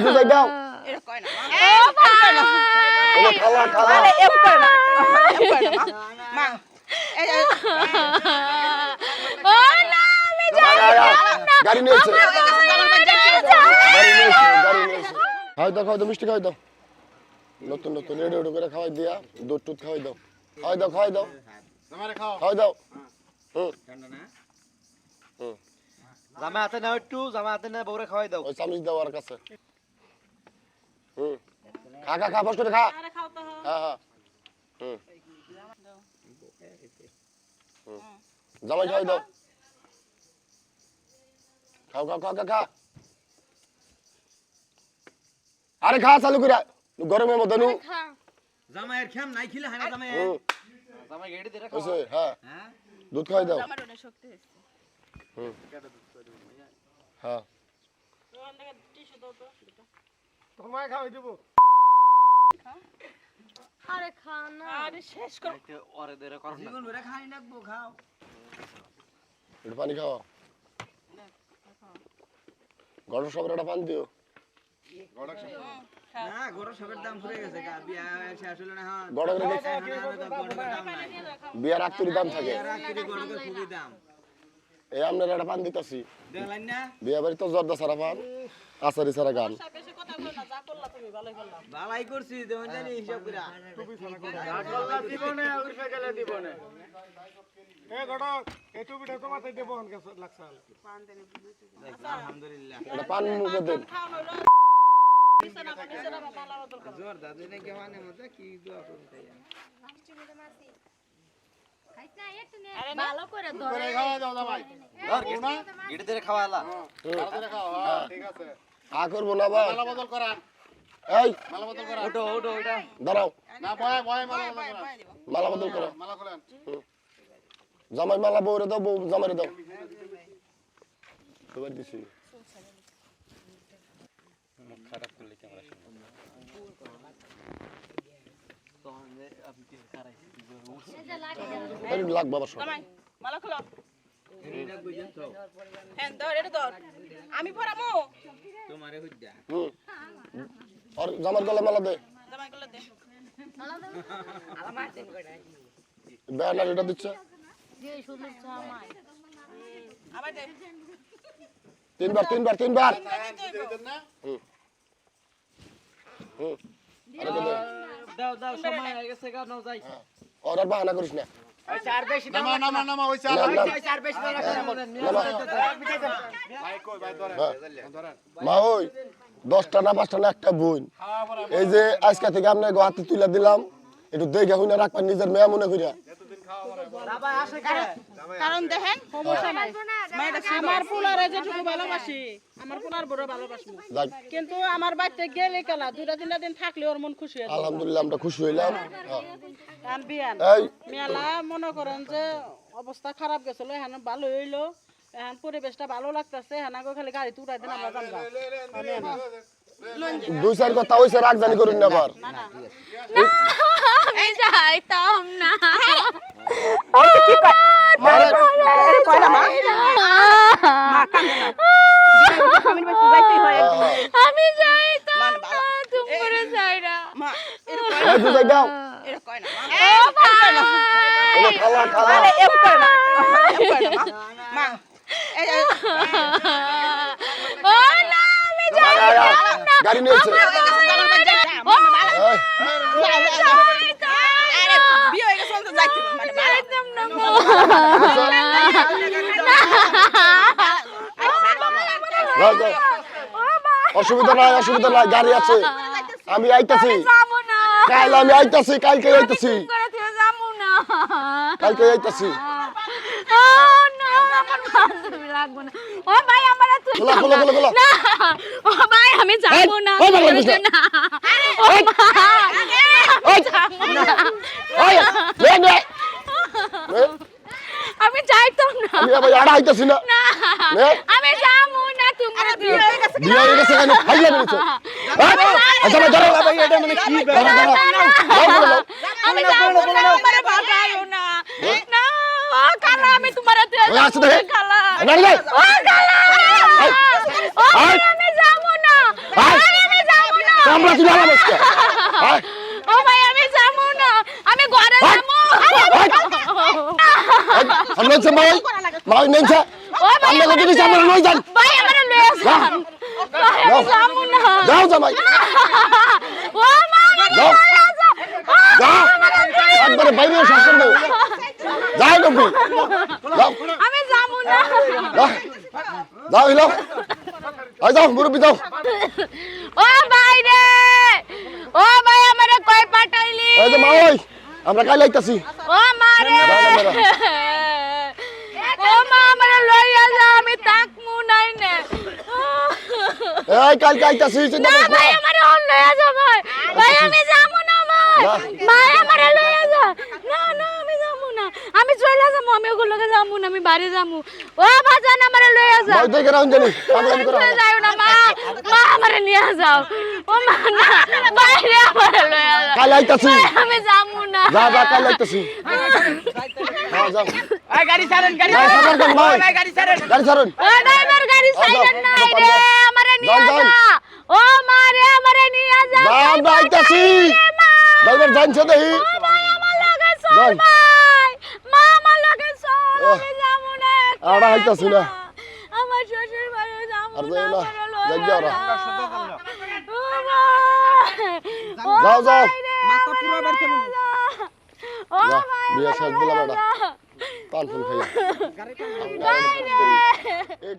বুঝাই দাও এটা কয় না ওরে খালা খালা আরে এম করে না মা এই ও না আমি যাই গাড়ি নিয়েছে খাওয়াই দাও মিষ্টি খাওয়াই দাও নতুন নতুন রেডি রেডি করে খাওয়াই দিয়া দুধ টুধ খাওয়াই দাও খাওয়াই দাও খাওয়াই দাও জামা হাতে নাও একটু জামা হাতে না বউরে খাওয়াই দাও ওই চামচ দাও আর কাছে খা বস করে খা আরে খাও তো হ্যাঁ জামাই খাওয়াই দাও খা আরে খা চালু করে গরমের মধ্যে নু জামাইয়ের খেম নাই খিলে হয় না জামাই জামাই গেড়ি দে রাখো হ্যাঁ হ্যাঁ দুধ খাওয়াই দাও আমার অনেক শক্তি হয়েছে হ্যাঁ টিস্যু দাও তো তোমার খাওয়াই দেব আরে খা না আরে শেষ কর ওরে দেরে করো জীবন ভরে খাই নাকবো খাও একটু পানি খাওয়া গরম সবার একটা পানি দিও না গরম সবের দাম পড়ে গেছে গা বিয়া শেষ হলো না হ্যাঁ গরম বিয়ার আত্মীয় দাম থাকে গরমের খুবই দাম এই আপনার একটা পান দিতেছি দেখলেন না বিয়া বাড়ি তো জর্দা সারা পান আচারি সারা গান বেশি কথা বলো না যা করলা তুমি ভালোই করলা বালাই করছি দেন জানি হিসাব করে জীবনে উড়ে গেলে জীবনে এ গড়ক এই টুপিটা তোমাতে দেব হন কে লাগছাল আলহামদুলিল্লাহ একটা পান মুখে দেন খাও নইলো বিছানা মালা বদল করো জোর দাদি নে কেমনে মজা কি দোয়া করুন তাই ভালো করে ধরে করে খাওয়া দাও ভাই গেড়ি দে খাওয়ালা তাড়াতাড়ি খাও হ্যাঁ ঠিক আছে আ করবো না ভাই মালা বদল করান এই মালা বদল করান ওটো ওটা দাঁড়াও না ভয় ভয় মালা বদল করান মালা বদল করো মালা খোলেন জামাই মালা বউরে দাও বউ জামাইরে দাও সবাই দিছি খারাপ করলে ক্যামেরা এই লাগ বাবা সব জামাই মালা খোলো হ্যাঁ ধর এটা ধর আমি পরামো তোমারে হইজা আর জামার গলা মালা দে জামাই গুলো দে ব্যানার এটা দিচ্ছে যে সুন্দর জামাই আবার দে তিনবার দাও সময় হয়ে গেছে গা নাও যাই আর বাহানা করিস না নামা ওই চাল নাম, নাম। চার বেশি ভাই কই ভাই ধরেন হ্যাঁ। ধরেন মা ওই 10টা না 5টা না একটা বোন এই যে আজকে থেকে আপনার হাতে তুলে দিলাম একটু দেখে হইনা রাখবেন নিজের মেয়ে মনে করিয়া এতদিন খাওয়া পরে বাবা আসে করে কারণ দেখেন সমস্যা নাই আমার পোলার যেটুকু ভালোবাসি আমার পোলার বড় ভালোবাসি যাক কিন্তু আমার বাড়িতে গেলে কেলা 2-3 দিন থাকলে ওর মন খুশি হয় আলহামদুলিল্লাহ আমরা খুশি হইলাম হ্যাঁ। কারণ বিয়ান এই মেলা মনে করেন যে অবস্থা খারাপ গেছিল এখন ভালো হইলো এখন পরিবেশটা ভালো লাগতেছে হানাগো খালি গাড়িতে উঠাই দেন আমরা জানবা 2-4 কথা হইছে রাগজানি করুন না আবার আমি যাইতাম না আরে কয় না মা মা কান্দে না আমি বাড়িতে যাইতেই হয় আমি যাইতাম মান না ভালো তুমি যাইরা মা এটা কয় এই বুঝাই দাও এটা কয় না ওরে খালা খালা আরে এম করে না মা এই ও না আমি যাই গাড়ি নিয়েছে এই, আরে বিয়ে হয়ে গেছে তো যাইতে মানে যাইতাম না যাও, যাও। অসুবিধা নাই গাড়ি আছে আমি আইতাছি যাবো না কাল আমি আইতাছি কালকে আইতাছি করে তুই যাবো না কালকে আইতাছি ও না আমার বান্ধবী লাগবো না ও ভাই আমার তুই খোলা, খোলা, খোলা, খোলা। না ও ভাই আমি যাবো না ওই, ভালো লাগিস না। না ও ওই, ওই, নে, নে। নে, আমি যাইতাম না আমি আবার আড়া আইতাছি না না নে। আমি যাবো না তুমি বিয়ে হয়ে গেছে বিয়ে হয়ে গেছে কেন খাইয়া বেরিয়েছে আচ্ছা ভাই ধরো ভাই এটা মানে কি ধরো, ধরো। ধরো, আমি যাবো না আমারে বাঁচাও না না ও খালা আমি তোমার হাতে ওই আসছে দেখে। খালা নাড়ি যাই ও খালা ও আয়। আমি যাবো না আয়। আমি তুই ভালো বসকে হ্যাঁ ও ভাই আমি যাবো না আমি ঘরে ভাই, যাবো আমি নেছে মাই নেছে ও ভাই আমি কত দিন সামনে নই যান ভাই আমারে লয়ে যান ভাই আমি যাবো না যাও জামাই ও মা আমারে যাও লয়ে যান যা একবারে বাইরে শাসন দাও যাও নবী যাও আমি যাবো না যাও যাও হিলো আই যাও মুরব্বি যাও ও ভাই রে ও ভাই আমারে কই পাঠাইলি এই যে মা ওই আমরা কাল আইতাছি ও মা রে ও মা আমারে লইয়া যা আমি তাকমু নাই নে এই কাল আইতাছি চিন্তা না করিস না ভাই আমারে অন লইয়া যা ভাই ভাই আমি যাবো না ভাই ভাই আমারে লইয়া যা না না আমি যাবো না আমি চলে যাবো আমি ওগুলোকে যাবো না আমি বাড়ি যাবো ও বাজান আমারে লইয়া যা মই দেখে রাউন জানি আমি করে চলে যাও না মা মা আমারে নিয়ে যাও ও মা না বাইরে আমারে লইয়া যা কাল আইতাছি ভাই, আমি যাবো না যা যা কাল আইতাছি হ্যাঁ যাও এই গাড়ি ছাড়েন গাড়ি গাড়ি ছাড়েন কেন ভাই? এই গাড়ি ছাড়েন গাড়ি ছাড়ুন ও ড্রাইভার গাড়ি সাইলেন্ট নাই রে আমারে নিয়ে যান, যান। যা ও মা রে আমারে নিয়ে যা যা আমরা আইতাছি ড্রাইভার জানছে দেহি আমার লাগে চল যান। ভাই মা আমার লাগে চল আমি যাবো না একা। আড়া আইতাছি না আমার শ্বশুর বাড়ি যাবো আর না যাইও না, আমারে যাই লইয়া যাও যা। না। ও ভাই, ও যাও, যাও। ভাই রে, মাথা আমারে পুরো বার কেন? লইয়া যা। ও যা, ভাই বিয়া আমারে শেষ দিলাম লইয়া এটা। যা। পান ফুল খাইয়া ভাই রে। এই